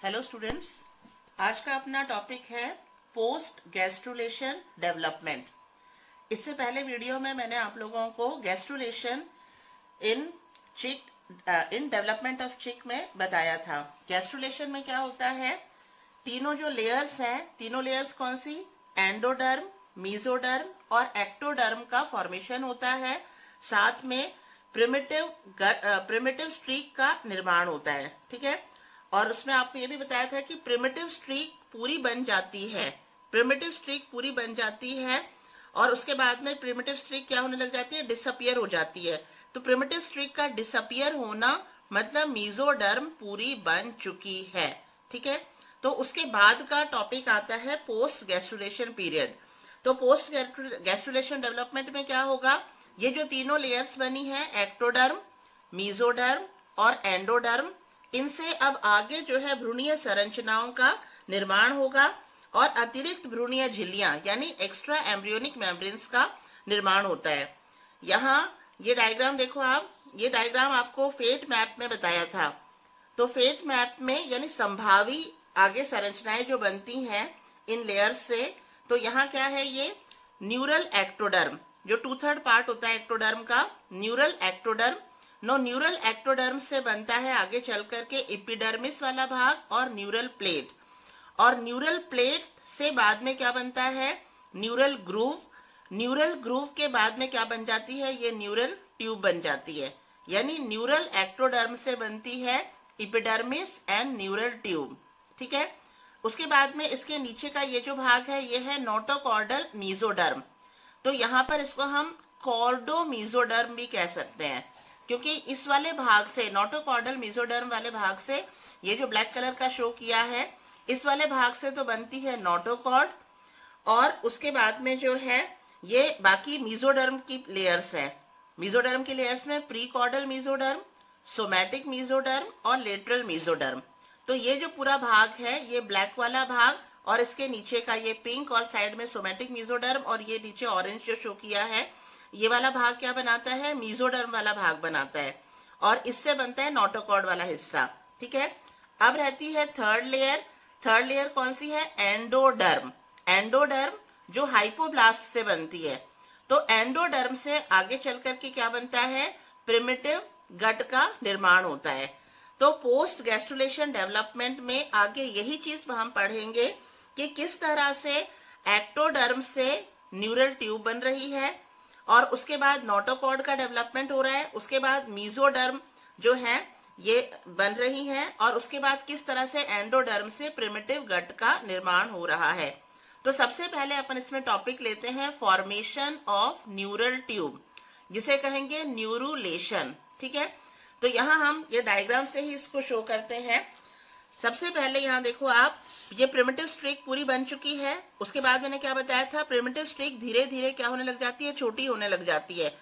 Hello students, आज का अपना टॉपिक है पोस्ट गैस्ट्रुलेशन डेवलपमेंट। इससे पहले वीडियो में मैंने आप लोगों को gastrulation in in development of चिक में बताया था। गैस्ट्रुलेशन में क्या होता है, तीनों जो लेयर्स हैं, तीनों लेयर्स कौन सी, एंडोडर्म, मीजोडर्म और एक्टोडर्म का फॉर्मेशन होता है। साथ में प्रिमिटिव स्ट्रीक का निर्माण होता है। ठीक है, और उसमें आपको ये भी बताया था कि प्रिमिटिव स्ट्रीक पूरी बन जाती है, प्रिमिटिव स्ट्रीक पूरी बन जाती है और उसके बाद में प्रिमिटिव स्ट्रीक क्या होने लग जाती है, डिसअपियर हो जाती है। तो प्रिमिटिव स्ट्रीक का डिसअपियर होना मतलब मीजोडर्म पूरी बन चुकी है। ठीक है, तो उसके बाद का टॉपिक आता है पोस्ट गैस्ट्रुलेशन पीरियड। तो पोस्ट गैस्ट्रुलेशन डेवलपमेंट में क्या होगा, ये जो तीनों लेयर्स बनी है, एक्टोडर्म, मीजोडर्म और एंडोडर्म, इनसे अब आगे जो है भ्रूणीय संरचनाओं का निर्माण होगा और अतिरिक्त भ्रूणीय झिल्लियां यानी एक्स्ट्रा एम्ब्रियोनिक मेम्ब्रेन्स का निर्माण होता है। यहाँ ये डायग्राम देखो आप, ये डायग्राम आपको फेट मैप में बताया था। तो फेट मैप में यानी संभावी आगे संरचनाएं जो बनती हैं इन लेयर्स से, तो यहाँ क्या है, ये न्यूरल एक्टोडर्म, जो 2/3 पार्ट होता है एक्टोडर्म का, न्यूरल एक्टोडर्म। न्यूरल एक्टोडर्म से बनता है आगे चल करके एपिडर्मिस वाला भाग और न्यूरल प्लेट, और न्यूरल प्लेट से बाद में क्या बनता है, न्यूरल ग्रूव। न्यूरल ग्रूव के बाद में क्या बन जाती है, ये न्यूरल ट्यूब बन जाती है। यानी न्यूरल एक्टोडर्म से बनती है एपिडर्मिस एंड न्यूरल ट्यूब। ठीक है, उसके बाद में इसके नीचे का ये जो भाग है, ये है नोटोकॉर्डल मीजोडर्म। तो यहाँ पर इसको हम कॉर्डो मीजोडर्म भी कह सकते हैं, क्योंकि इस वाले भाग से, नोटोकॉर्डल मीजोडर्म वाले भाग से, ये जो ब्लैक कलर का शो किया है, इस वाले भाग से तो बनती है नोटोकॉर्ड, और उसके बाद में जो है ये बाकी मीजोडर्म की लेयर्स है। मीजोडर्म की लेयर्स में प्रीकॉर्डल मीजोडर्म, सोमैटिक मीजोडर्म और लेटरल मीजोडर्म। तो ये जो पूरा भाग है, ये ब्लैक वाला भाग और इसके नीचे का ये पिंक और साइड में सोमैटिक मीजोडर्म और ये नीचे ऑरेंज जो शो किया है, ये वाला भाग क्या बनाता है, मीजोडर्म वाला भाग बनाता है, और इससे बनता है नोटोकॉर्ड वाला हिस्सा। ठीक है, अब रहती है थर्ड लेयर। थर्ड लेयर कौन सी है, एंडोडर्म। एंडोडर्म जो हाइपोब्लास्ट से बनती है। तो एंडोडर्म से आगे चल करके क्या बनता है, प्रिमिटिव गट का निर्माण होता है। तो पोस्ट गैस्ट्रुलेशन डेवलपमेंट में आगे यही चीज हम पढ़ेंगे कि किस तरह से एक्टोडर्म से न्यूरल ट्यूब बन रही है, और उसके बाद नोटोकॉर्ड का डेवलपमेंट हो रहा है, उसके बाद मीजोडर्म जो है ये बन रही है, और उसके बाद किस तरह से एंडोडर्म से प्रिमिटिव गट का निर्माण हो रहा है। तो सबसे पहले अपन इसमें टॉपिक लेते हैं फॉर्मेशन ऑफ न्यूरल ट्यूब, जिसे कहेंगे न्यूरुलेशन। ठीक है, तो यहाँ हम ये डायग्राम से ही इसको शो करते हैं। सबसे पहले यहाँ देखो आप, ये प्रिमिटिव स्ट्रीक पूरी बन चुकी है। उसके बाद मैंने क्या बताया था, प्रिमिटिव स्ट्रीक धीरे धीरे क्या होने लग जाती है, छोटी होने लग जाती है।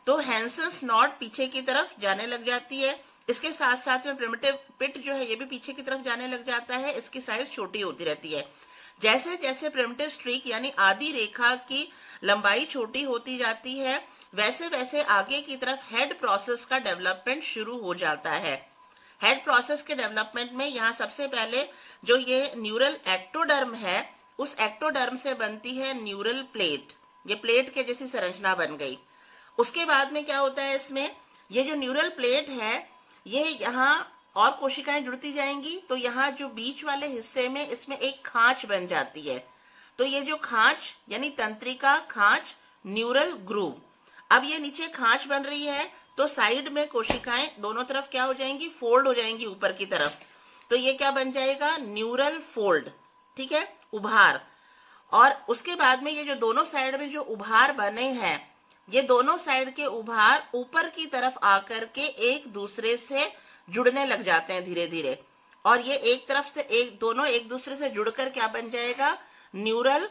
तो हैंसेंस नॉट पीछे की तरफ जाने लग जाती है। इसके साथ साथ में प्रिमिटिव पिट जो है ये भी पीछे की तरफ जाने लग जाता है, इसकी साइज छोटी होती रहती है। जैसे जैसे प्रिमिटिव स्ट्रीक यानी आधी रेखा की लंबाई छोटी होती जाती है, वैसे वैसे आगे की तरफ हेड प्रोसेस का डेवलपमेंट शुरू हो जाता है। हेड प्रोसेस के डेवलपमेंट में यहाँ सबसे पहले जो ये न्यूरल एक्टोडर्म है, उस एक्टोडर्म से बनती है न्यूरल प्लेट। ये प्लेट के जैसी संरचना बन गई। उसके बाद में क्या होता है, इसमें ये जो न्यूरल प्लेट है, ये यहाँ और कोशिकाएं जुड़ती जाएंगी, तो यहाँ जो बीच वाले हिस्से में इसमें एक खांच बन जाती है। तो ये जो खांच यानी तंत्रिका खांच, न्यूरल ग्रूव। अब ये नीचे खांच बन रही है, तो साइड में कोशिकाएं दोनों तरफ क्या हो जाएंगी, फोल्ड हो जाएंगी ऊपर की तरफ। तो ये क्या बन जाएगा, न्यूरल फोल्ड। ठीक है, उभार। और उसके बाद में ये जो दोनों साइड में जो उभार बने हैं, ये दोनों साइड के उभार ऊपर की तरफ आकर के एक दूसरे से जुड़ने लग जाते हैं धीरे धीरे, और ये एक तरफ से एक, दोनों एक दूसरे से जुड़कर क्या बन जाएगा, न्यूरल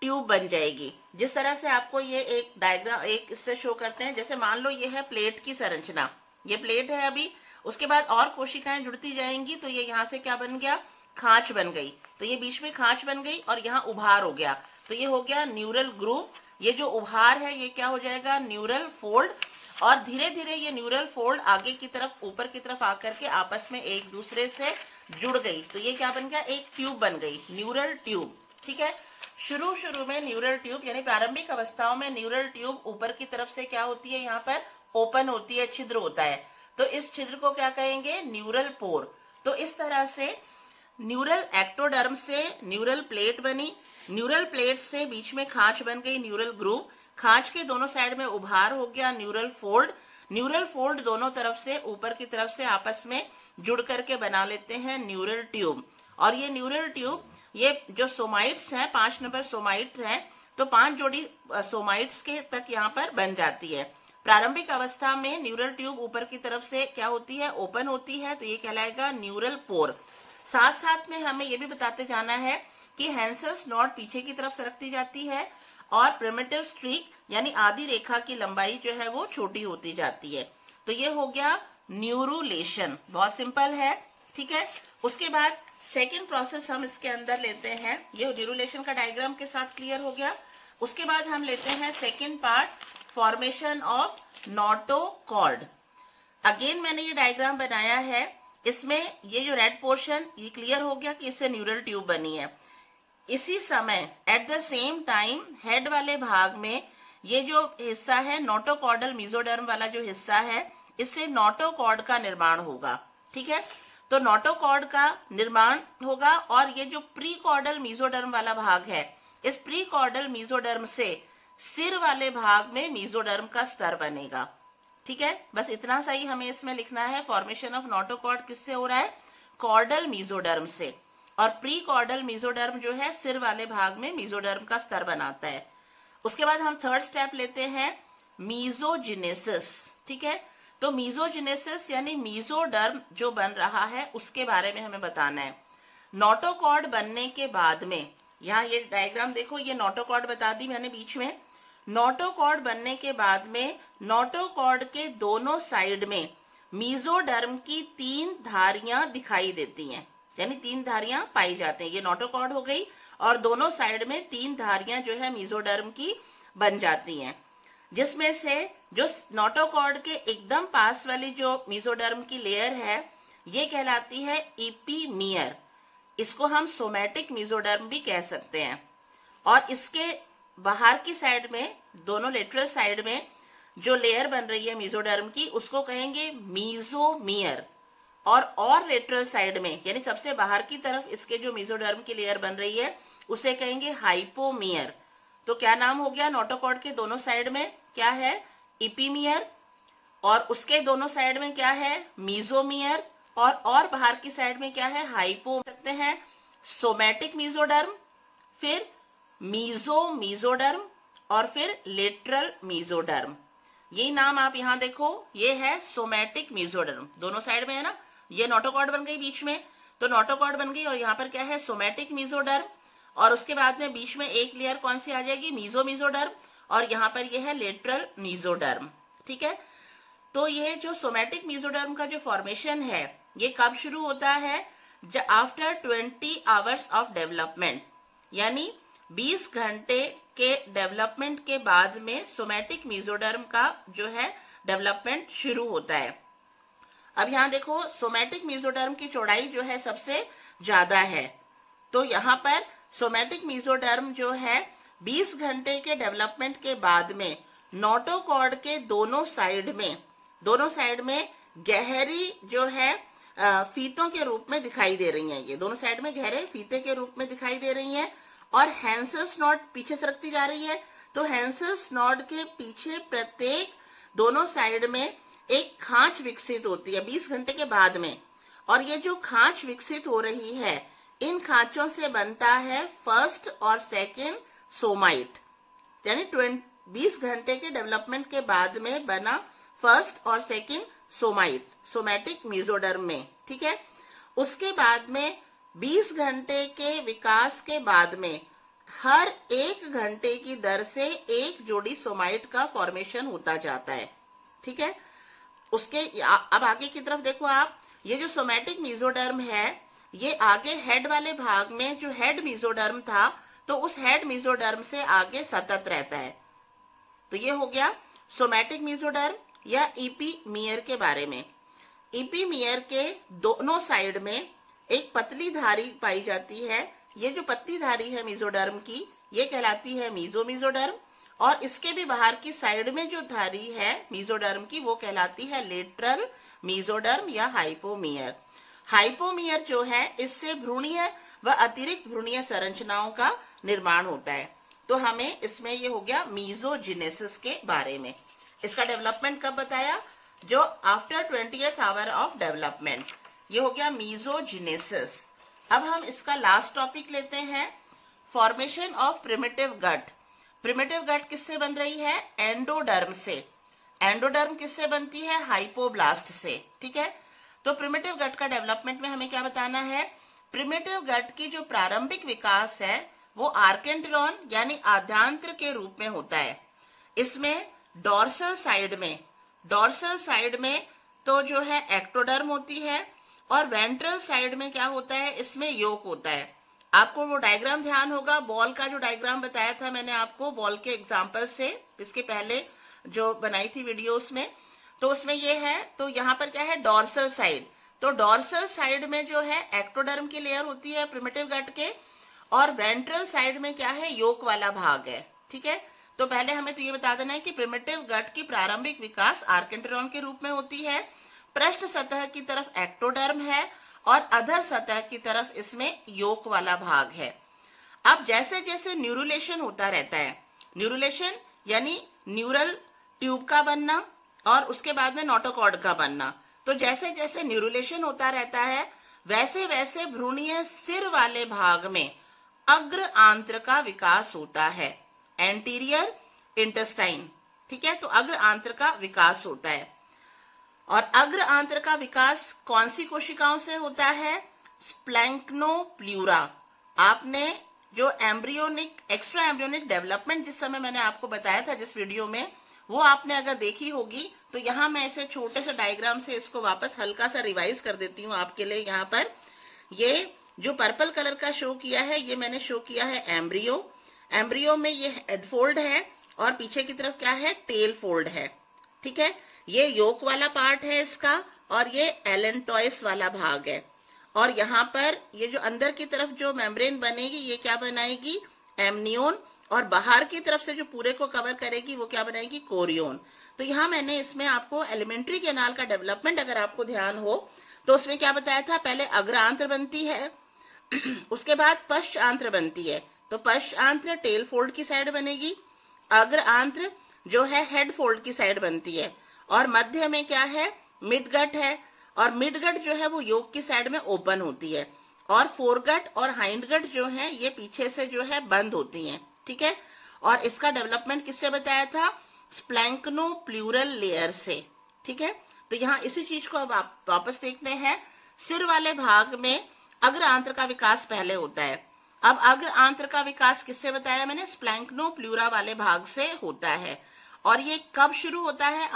ट्यूब बन जाएगी। जिस तरह से आपको ये एक डायग्राम एक इससे शो करते हैं, जैसे मान लो ये है प्लेट की संरचना, ये प्लेट है अभी, उसके बाद और कोशिकाएं जुड़ती जाएंगी, तो ये यहाँ से क्या बन गया, खांच बन गई। तो ये बीच में खांच बन गई और यहाँ उभार हो गया, तो ये हो गया न्यूरल ग्रूव। ये जो उभार है ये क्या हो जाएगा, न्यूरल फोल्ड। और धीरे धीरे ये न्यूरल फोल्ड आगे की तरफ ऊपर की तरफ आकर के आपस में एक दूसरे से जुड़ गई, तो ये क्या बन गया, एक ट्यूब बन गई, न्यूरल ट्यूब। ठीक है, शुरू में न्यूरल ट्यूब यानी प्रारंभिक अवस्थाओं में न्यूरल ट्यूब ऊपर की तरफ से क्या होती है, यहाँ पर ओपन होती है, छिद्र होता है, तो इस छिद्र को क्या कहेंगे, न्यूरल पोर। तो इस तरह से न्यूरल एक्टोडर्म से न्यूरल प्लेट बनी, न्यूरल प्लेट से बीच में खांच बन गई, न्यूरल ग्रूव, खांच के दोनों साइड में उभार हो गया, न्यूरल फोल्ड, न्यूरल फोल्ड दोनों तरफ से ऊपर की तरफ से आपस में जुड़ करके बना लेते हैं न्यूरल ट्यूब। और ये न्यूरल ट्यूब, ये जो सोमाइट्स हैं, 5 नंबर सोमाइट हैं, तो 5 जोड़ी सोमाइट्स के तक यहाँ पर बन जाती है। प्रारंभिक अवस्था में न्यूरल ट्यूब ऊपर की तरफ से क्या होती है, ओपन होती है, तो ये कहलाएगा न्यूरल पोर। साथ साथ में हमें ये भी बताते जाना है कि हैंसेस नॉट पीछे की तरफ सरकती जाती है और प्रिमिटिव स्ट्रीक यानी आधी रेखा की लंबाई जो है वो छोटी होती जाती है। तो ये हो गया न्यूरुलेशन, बहुत सिंपल है। ठीक है, उसके बाद सेकेंड प्रोसेस हम इसके अंदर लेते हैं, ये न्यूरुलेशन का डायग्राम के साथ क्लियर हो गया। उसके बाद हम लेते हैं second part, formation of notochord. Again मैंने ये डायग्राम बनाया है, इसमें ये जो रेड पोर्शन ये क्लियर हो गया कि इससे न्यूरल ट्यूब बनी है। इसी समय at the same time head वाले भाग में ये जो हिस्सा है नोटोकॉर्डल मेसोडर्म वाला जो हिस्सा है, इससे नोटोकॉर्ड का निर्माण होगा। ठीक है, तो नोटोकॉर्ड का निर्माण होगा और ये जो प्रीकॉर्डल मेसोडर्म वाला भाग है, इस प्रीकॉर्डल मेसोडर्म से सिर वाले भाग में मेसोडर्म का स्तर बनेगा। ठीक है, बस इतना सा ही हमें इसमें लिखना है। फॉर्मेशन ऑफ नोटोकॉर्ड किससे हो रहा है, कॉर्डल मेसोडर्म से, और प्री कॉर्डल मेसोडर्म जो है सिर वाले भाग में मेसोडर्म का स्तर बनाता है। उसके बाद हम थर्ड स्टेप लेते हैं, मीजोजेनेसिस। ठीक है, तो मीजोजेनेसिस यानी मेसोडर्म जो बन रहा है उसके बारे में हमें बताना है। नोटोकॉर्ड बनने के बाद में, यहाँ ये डायग्राम देखो, ये नोटोकॉर्ड बता दी मैंने बीच में। नोटोकॉर्ड बनने के बाद में नोटोकॉर्ड के दोनों साइड में मेसोडर्म की 3 धारियां दिखाई देती हैं, यानी 3 धारियां पाई जाती हैं। ये नोटोकॉर्ड हो गई और दोनों साइड में 3 धारियां जो है मेसोडर्म की बन जाती हैं, जिसमें से जो नोटोकॉर्ड के एकदम पास वाली जो मेसोडर्म की लेयर है ये कहलाती है एपीमियर। इसको हम सोमैटिक मेसोडर्म भी कह सकते हैं। और इसके बाहर की साइड में, दोनों लेटरल साइड में जो लेयर बन रही है मेसोडर्म की, उसको कहेंगे मीजोमियर। और लेटरल साइड में यानी सबसे बाहर की तरफ इसके जो मेसोडर्म की लेयर बन रही है उसे कहेंगे हाइपोमियर। तो क्या नाम हो गया, नोटोकॉर्ड के दोनों साइड में क्या है, एपीमियर, और उसके दोनों साइड में क्या है, मीजोमियर, और बाहर की साइड में क्या है, हाइपो सकते हैं, सोमैटिक मेसोडर्म, फिर मेसोडर्म, और फिर लेटरल मेसोडर्म। यही नाम आप यहाँ देखो, ये है सोमैटिक मेसोडर्म, दोनों साइड में है ना। ये नोटोकॉर्ड बन गई बीच में, तो नोटोकॉर्ड बन गई और यहाँ पर क्या है, सोमैटिक मेसोडर्म, और उसके बाद में बीच में एक लेयर कौन सी आ जाएगी, मेसोडर्म, और यहाँ पर ये है लेटरल मेसोडर्म। ठीक है, तो ये जो सोमैटिक मेसोडर्म का जो फॉर्मेशन है ये कब शुरू होता है, आफ्टर 20 आवर्स ऑफ डेवलपमेंट, यानी 20 घंटे के डेवलपमेंट के बाद में सोमैटिक मेसोडर्म का जो है डेवलपमेंट शुरू होता है। अब यहाँ देखो, सोमैटिक मेसोडर्म की चौड़ाई जो है सबसे ज्यादा है, तो यहाँ पर सोमैटिक मेसोडर्म जो है 20 घंटे के डेवलपमेंट के बाद में नोटोकॉर्ड के दोनों साइड में गहरी जो है फीतों के रूप में दिखाई दे रही हैं। ये दोनों साइड में गहरे फीते के रूप में दिखाई दे रही हैं, और हैंसेस नॉड पीछे सरकती जा रही है। तो हैंसेस नॉड के पीछे प्रत्येक दोनों साइड में एक खांच विकसित होती है 20 घंटे के बाद में, और ये जो खांच विकसित हो रही है इन खांचों से बनता है फर्स्ट और सेकेंड सोमाइट, यानी 20 घंटे के डेवलपमेंट के बाद में बना फर्स्ट और सेकेंड सोमाइट सोमैटिक मेसोडर्म में। ठीक है, उसके बाद में 20 घंटे के विकास के बाद में हर 1 घंटे की दर से एक जोड़ी सोमाइट का फॉर्मेशन होता जाता है। ठीक है, उसके अब आगे की तरफ देखो आप, ये जो सोमैटिक मेसोडर्म है ये आगे हेड वाले भाग में जो हेड मेसोडर्म था, तो उस हेड मेसोडर्म से आगे सतत रहता है। तो ये हो गया सोमैटिक मेसोडर्म। या ईपीमियर के बारे में। ईपीमियर के दोनों साइड में एक पतली धारी पाई जाती है। ये जो पतली धारी है मेसोडर्म की, ये कहलाती है मीजोडर्म, और इसके भी बाहर की साइड में जो धारी है मेसोडर्म की, वो कहलाती है लेटरल मेसोडर्म या हाइपोमियर। हाइपोमियर जो है, इससे भ्रूणीय व अतिरिक्त भ्रूणीय संरचनाओं का निर्माण होता है। तो हमें इसमें ये हो गया मीजोजेनेसिस के बारे में। इसका डेवलपमेंट कब बताया? जो after 20th hour of development, ये हो गया मीजोजेनेसिस। अब हम इसका लास्ट टॉपिक लेते हैं, formation of primitive gut. Primitive gut किससे बन रही है? एंडोडर्म से। एंडोडर्म किससे बनती है? हाइपोब्लास्ट से। ठीक है, तो प्रिमिटिव गट का डेवलपमेंट में हमें क्या बताना है? प्रिमिटिव गट की जो प्रारंभिक विकास है वो आर्केंड्रॉन यानी आद्यांत्र के रूप में होता है। इसमें डॉर्सल साइड में तो जो है एक्टोडर्म होती है, और वेंट्रल साइड में क्या होता है? इसमें योक होता है। आपको वो डायग्राम ध्यान होगा, बॉल का जो डायग्राम बताया था मैंने आपको बॉल के एग्जाम्पल से, इसके पहले जो बनाई थी वीडियोस में, तो उसमें ये है। तो यहाँ पर क्या है? Dorsal side. तो डॉर्सल साइड में जो है एक्टोडर्म की लेयर होती है प्रिमिटिव गट के, और वेंट्रल साइड में क्या है? योक वाला भाग है। ठीक है, तो पहले हमें तो ये बता देना है कि प्रिमिटिव गट की प्रारंभिक विकास आर्केंड्रॉन के रूप में होती है। पृष्ठ सतह की तरफ एक्टोडर्म है और अधर सतह की तरफ इसमें योक वाला भाग है। अब जैसे जैसे न्यूरुलेशन होता रहता है, न्यूरुलेशन यानी न्यूरल ट्यूब का बनना और उसके बाद में नोटोकॉर्ड का बनना, तो जैसे जैसे न्यूरुलेशन होता रहता है वैसे वैसे भ्रूणीय सिर वाले भाग में अग्र आंत्र का विकास होता है, एंटीरियर इंटेस्टाइन। ठीक है, तो अग्र आंत्र का विकास होता है। और अग्र आंत्र का विकास कौन सी कोशिकाओं से होता है? स्प्लैंक्नोप्ल्यूरा। आपने जो एम्ब्रियोनिक एक्स्ट्रा एम्ब्रियोनिक डेवलपमेंट जिस समय मैंने आपको बताया था जिस वीडियो में, वो आपने अगर देखी होगी तो यहाँ मैं इसे छोटे से डायग्राम से इसको वापस हल्का सा रिवाइज कर देती हूँ आपके लिए। यहाँ पर ये जो पर्पल कलर का शो किया है, ये मैंने शो किया है एम्ब्रियो। एम्ब्रियो में ये हेड फोल्ड है और पीछे की तरफ क्या है? टेल फोल्ड है। ठीक है, ये योक वाला पार्ट है इसका, और ये एलेंटॉइस वाला भाग है। और यहाँ पर ये जो अंदर की तरफ जो मेम्ब्रेन बनेगी, ये क्या बनाएगी? एमनियोन। और बाहर की तरफ से जो पूरे को कवर करेगी वो क्या बनाएगी? कोरियोन। तो यहाँ मैंने इसमें आपको एलिमेंट्री कैनाल का डेवलपमेंट अगर आपको ध्यान हो तो उसमें क्या बताया था? पहले अग्रांत्र बनती है, उसके बाद पश्च आंत्र बनती है। तो पश्च आंत्र टेल फोल्ड की साइड बनेगी, अग्र आंत्र जो है हेड फोल्ड की साइड बनती है, और मध्य में क्या है? मिडगट है, और मिडगट जो है वो योक की साइड में ओपन होती है, और फोरगट और हाइंडगट जो है ये पीछे से जो है बंद होती हैं। ठीक है, और इसका डेवलपमेंट किससे बताया था? स्प्लैंक्नोप्ल्यूरल लेयर से। ठीक है, तो यहाँ इसी चीज को अब आप वापस देखते हैं। सिर वाले भाग में अग्र आंत्र का विकास पहले होता है। अब अग्र आंत्र का विकास किससे बताया मैंने? स्प्लैंक्नोप्ल्यूरा वाले भाग से होता है। और ये कब शुरू होता है?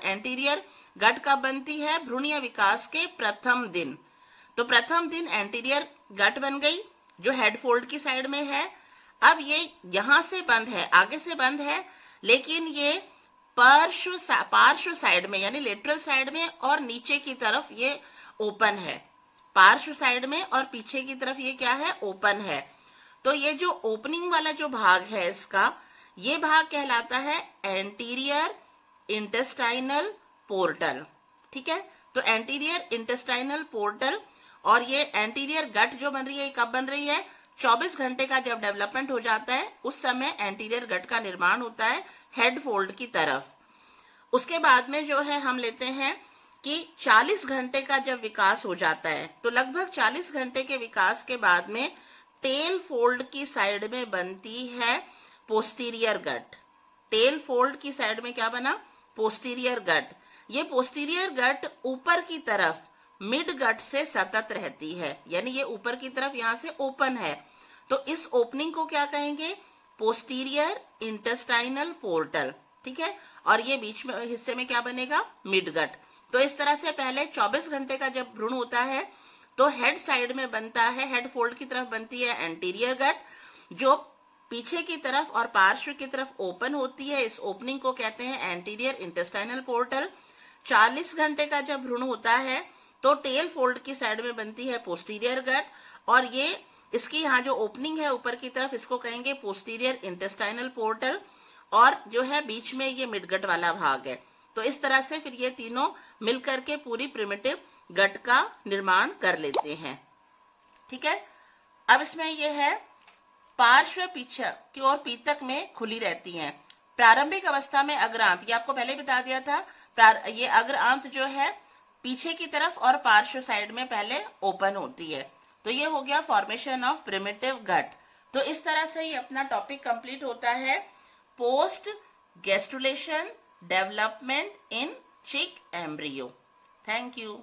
एंटीरियर गट कब बनती है? भ्रूणीय विकास के प्रथम दिन। तो प्रथम दिन एंटीरियर गट बन गई जो हेड फोल्ड की साइड में है। अब ये यहां से बंद है, आगे से बंद है, लेकिन ये पार्श्व साइड में यानी लेटरल साइड में और नीचे की तरफ ये ओपन है। पार्श्व साइड में और पीछे की तरफ ये क्या है? ओपन है। तो ये जो ओपनिंग वाला जो भाग है इसका, ये भाग कहलाता है एंटीरियर इंटेस्टाइनल पोर्टल। ठीक है, तो एंटीरियर इंटेस्टाइनल पोर्टल। और ये एंटीरियर गट जो बन रही है, कब बन रही है? 24 घंटे का जब डेवलपमेंट हो जाता है उस समय एंटीरियर गट का निर्माण होता है हेड फोल्ड की तरफ। उसके बाद में जो है हम लेते हैं कि 40 घंटे का जब विकास हो जाता है, तो लगभग 40 घंटे के विकास के बाद में टेल फोल्ड की साइड में बनती है पोस्टीरियर गट। टेल फोल्ड की साइड में क्या बना? पोस्टीरियर गट। ये पोस्टीरियर गट ऊपर की तरफ मिड गट से सतत रहती है, यानी ये ऊपर की तरफ यहां से ओपन है, तो इस ओपनिंग को क्या कहेंगे? Posterior intestinal portal. ठीक है, और ये बीच में हिस्से में क्या बनेगा? Midgut. तो इस तरह से पहले 24 घंटे का जब भ्रूण होता है तो हेड साइड में बनता है, हेड फोल्ड की तरफ बनती है एंटीरियर गट, जो पीछे की तरफ और पार्श्व की तरफ ओपन होती है। इस ओपनिंग को कहते हैं एंटीरियर इंटेस्टाइनल पोर्टल। 40 घंटे का जब भ्रूण होता है तो टेल फोल्ड की साइड में बनती है पोस्टीरियर गट, और ये इसकी यहाँ जो ओपनिंग है ऊपर की तरफ, इसको कहेंगे पोस्टीरियर इंटेस्टाइनल पोर्टल, और जो है बीच में ये मिडगट वाला भाग है। तो इस तरह से फिर ये तीनों मिलकर के पूरी प्रिमिटिव गट का निर्माण कर लेते हैं। ठीक है, अब इसमें ये है पार्श्व पीछे की ओर पीतक में खुली रहती हैं। प्रारंभिक अवस्था में अग्रांत, ये आपको पहले बता दिया था, ये अग्रांत जो है पीछे की तरफ और पार्श्व साइड में पहले ओपन होती है। तो ये हो गया फॉर्मेशन ऑफ प्रिमिटिव गट। तो इस तरह से ये अपना टॉपिक कंप्लीट होता है, पोस्ट गैस्ट्रुलेशन डेवलपमेंट इन चिक एम्ब्रियो। Thank you.